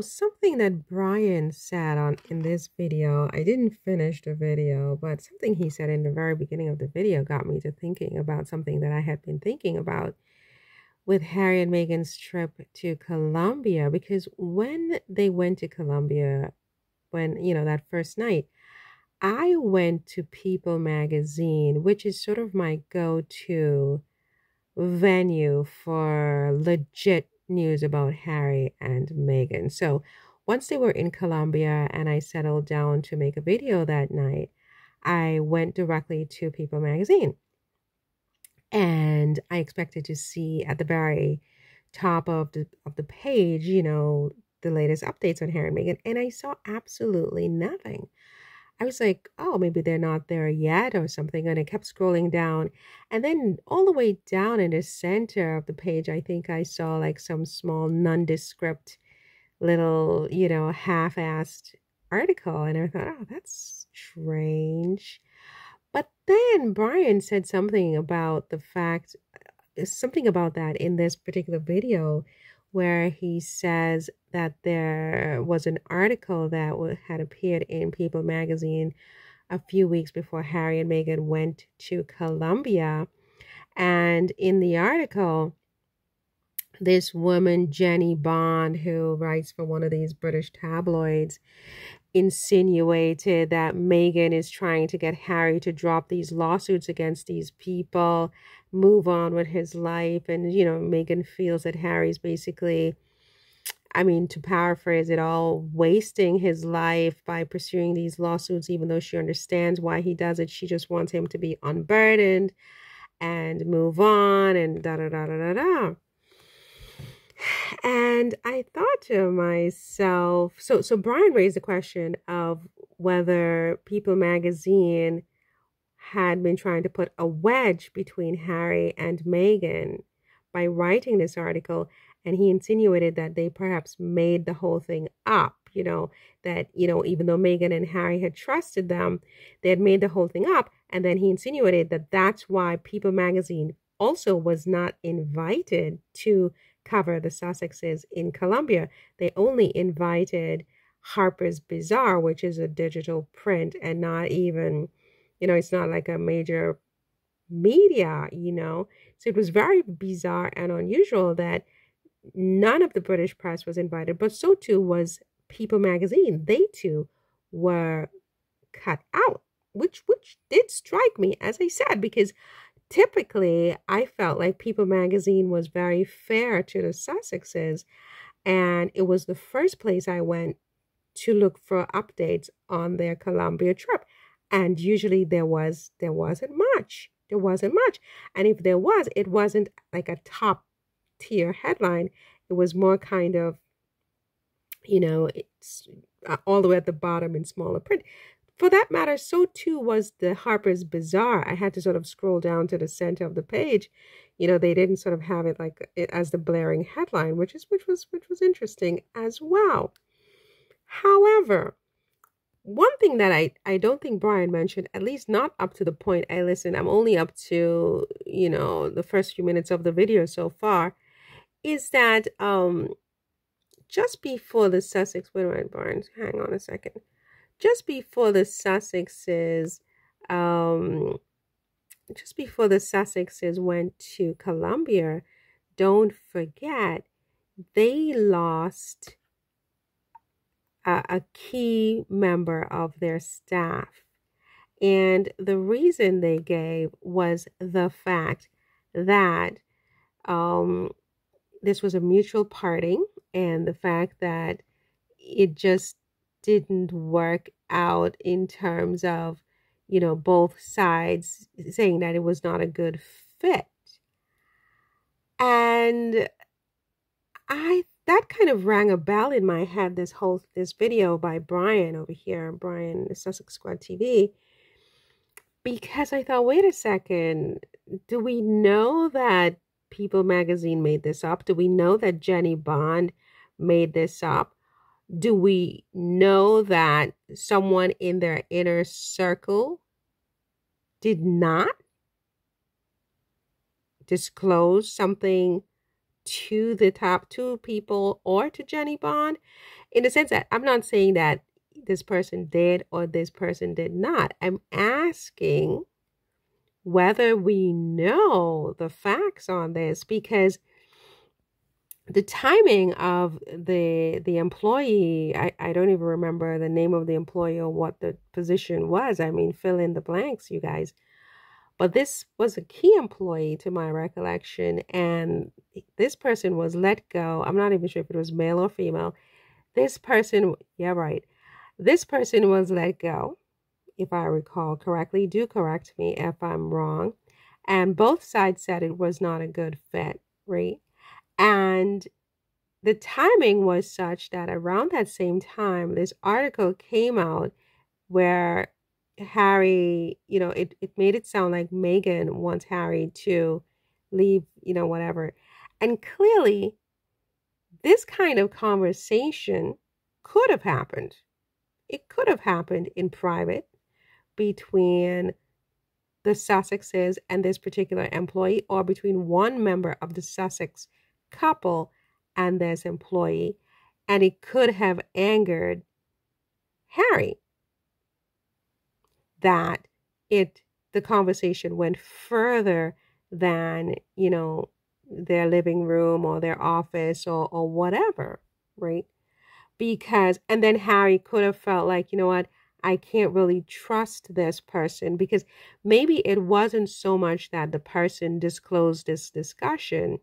Something that Brian said on in this video, I didn't finish the video, but something he said in the very beginning of the video got me to thinking about something that I had been thinking about with Harry and Meghan's trip to Colombia, because when they went to Colombia, that first night, I went to People magazine, which is sort of my go-to venue for legit news about Harry and Meghan. So once they were in Colombia and I settled down to make a video that night, I went directly to People magazine. And I expected to see at the very top of the page, the latest updates on Harry and Meghan, and I saw absolutely nothing. I was like, oh, maybe they're not there yet or something. And I kept scrolling down. And then all the way down in the center of the page, I think I saw like some small nondescript little, half-assed article. And I thought, oh, that's strange. But then Brian said something about that in this particular video where he says that there was an article that had appeared in People magazine a few weeks before Harry and Meghan went to Colombia. And in the article, this woman, Jennie, who writes for one of these British tabloids, insinuated that Meghan is trying to get Harry to drop these lawsuits against these people, move on with his life. And, Meghan feels that Harry's basically, to paraphrase it all, wasting his life by pursuing these lawsuits, even though she understands why he does it. She just wants him to be unburdened and move on and da-da-da-da-da-da. And I thought to myself, so Brian raised the question of whether People magazine had been trying to put a wedge between Harry and Meghan by writing this article, and he insinuated that they perhaps made the whole thing up, that, even though Meghan and Harry had trusted them, they had made the whole thing up. And then he insinuated that that's why People magazine also was not invited to cover the Sussexes in Colombia. They only invited Harper's Bazaar, which is a digital print and not even, it's not like a major media, So it was very bizarre and unusual that none of the British press was invited, but so too was People magazine. They too were cut out, which did strike me, as I said, because typically I felt like People magazine was very fair to the Sussexes, and it was the first place I went to look for updates on their Colombia trip. And usually there wasn't much. And if there was, it wasn't like a top tier headline. It was more kind of, it's all the way at the bottom in smaller print. For that matter, so too was the Harper's Bazaar. I had to sort of scroll down to the center of the page. They didn't sort of have it like it as the blaring headline, which was interesting as well. However, one thing that I don't think Brian mentioned, at least not up to the point I listened, I'm only up to, the first few minutes of the video so far, is that just before the Sussex, wait a minute, Brian, hang on a second. Just before the Sussexes went to Colombia, don't forget, they lost a key member of their staff. And the reason they gave was the fact that this was a mutual parting, and the fact that it just didn't work out in terms of, both sides saying that it was not a good fit. And that kind of rang a bell in my head, this video by Brian over here, Brian, Sussex Squad TV, because I thought, wait a second, do we know that People magazine made this up? Do we know that Jennie made this up? Do we know that someone in their inner circle did not disclose something to the top two people or to Jennie Bond, in the sense that I'm not saying that this person did or this person did not. I'm asking whether we know the facts on this, because the timing of the employee, I don't even remember the name of the employee or what the position was. I mean, fill in the blanks, you guys. But this was a key employee to my recollection, and this person was let go. I'm not even sure if it was male or female. This person, yeah, right. This person was let go, if I recall correctly. Do correct me if I'm wrong. And both sides said it was not a good fit, right? And the timing was such that around that same time, this article came out where Harry, it made it sound like Meghan wants Harry to leave, whatever. And clearly, this kind of conversation could have happened. It could have happened in private between the Sussexes and this particular employee, or between one member of the Sussex couple and this employee, and it could have angered Harry that the conversation went further than, their living room or their office or whatever, right? And then Harry could have felt like, you know what, I can't really trust this person, because maybe it wasn't so much that the person disclosed this discussion.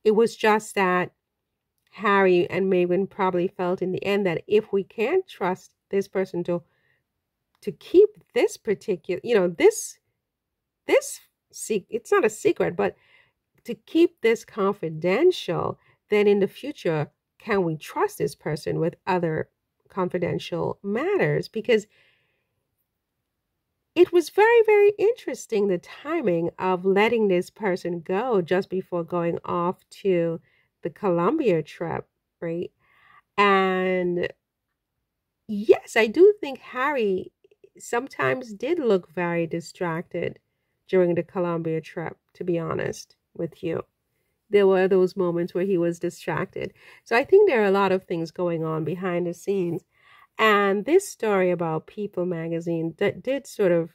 It was just that Harry and Meghan probably felt in the end that if we can't trust this person to keep this particular, it's not a secret, but to keep this confidential, then in the future, can we trust this person with other confidential matters? Because it was very, very interesting, the timing of letting this person go just before going off to the Colombia trip, right? And yes, I do think Harry sometimes did look very distracted during the Colombia trip, to be honest with you. There were those moments where he was distracted. So I think there are a lot of things going on behind the scenes. And this story about People magazine did sort of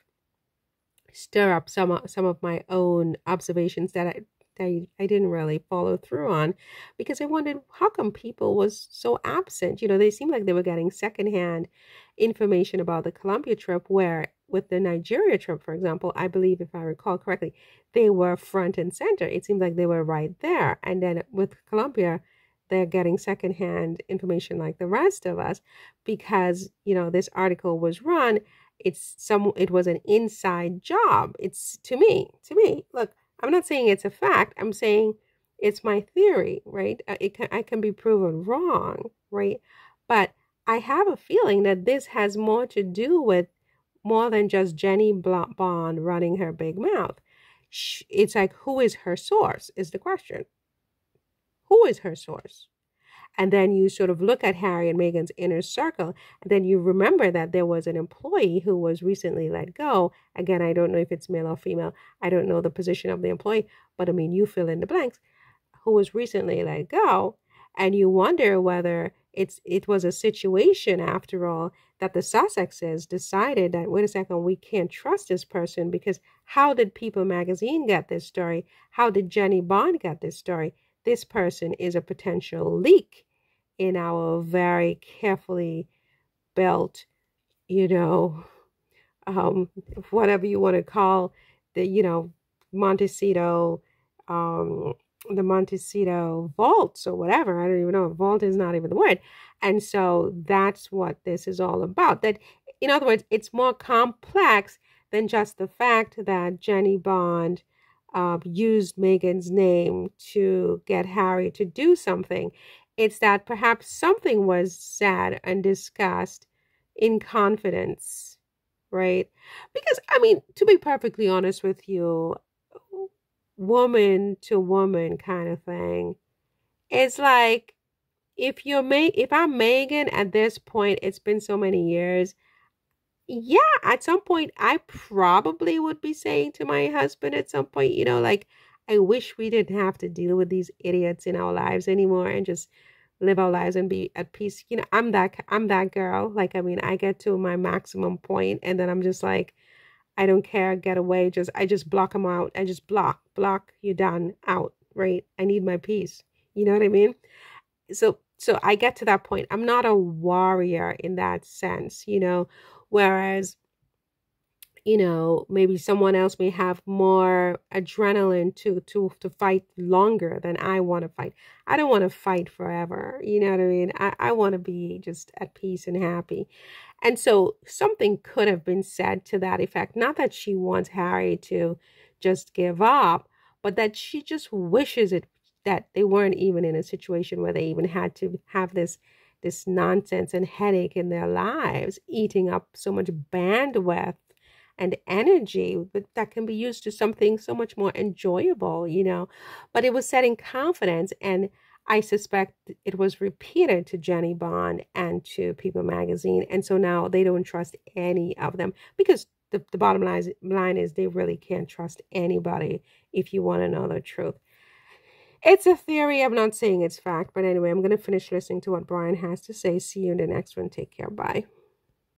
stir up some of my own observations that I didn't really follow through on, because I wondered, how come People was so absent? They seemed like they were getting secondhand information about the Colombia trip, where with the Nigeria trip, for example, I believe, if I recall correctly, they were front and center. It seemed like they were right there. And then with Colombia, they're getting secondhand information like the rest of us, because, this article was run. It was an inside job. It's to me, look, I'm not saying it's a fact. I'm saying it's my theory, right? I can be proven wrong, right? But I have a feeling that this has more to do with more than just Jennie Bond running her big mouth. It's like, who is her source is the question. Who is her source? And then you sort of look at Harry and Meghan's inner circle, and then you remember that there was an employee who was recently let go. Again, I don't know if it's male or female. I don't know the position of the employee, but I mean, you fill in the blanks, who was recently let go. And you wonder whether it was a situation, after all, that the Sussexes decided that, wait a second, we can't trust this person, because how did People magazine get this story? How did Jennie Bond get this story? This person is a potential leak in our very carefully built, whatever you want to call the, Montecito, the Montecito vaults or whatever. I don't even know. Vault is not even the word. And so that's what this is all about. That, in other words, it's more complex than just the fact that Jennie Bond used Meghan's name to get Harry to do something. It's that perhaps something was said and discussed in confidence, right? Because, I mean, to be perfectly honest with you, woman to woman kind of thing, it's like, if I'm Meghan at this point, it's been so many years, yeah, at some point I probably would be saying to my husband at some point, like, I wish we didn't have to deal with these idiots in our lives anymore and just live our lives and be at peace. You know, I'm that girl. Like, I mean, I get to my maximum point and then I'm just like, I don't care, get away. I just block them out. I just block, you're done, out, right? I need my peace. You know what I mean? So I get to that point. I'm not a warrior in that sense, whereas maybe someone else may have more adrenaline to fight longer than I want to fight. I don't want to fight forever. You know what I mean? I want to be just at peace and happy. And so something could have been said to that effect. Not that she wants Harry to just give up, but that she just wishes that they weren't even in a situation where they even had to have this nonsense and headache in their lives, eating up so much bandwidth and energy that can be used to something so much more enjoyable. But it was setting confidence, and I suspect it was repeated to Jennie Bond and to People Magazine. And so now they don't trust any of them because the bottom line is they really can't trust anybody if you want to know the truth. It's a theory. I'm not saying it's fact. But anyway, I'm going to finish listening to what Brian has to say. See you in the next one. Take care. Bye.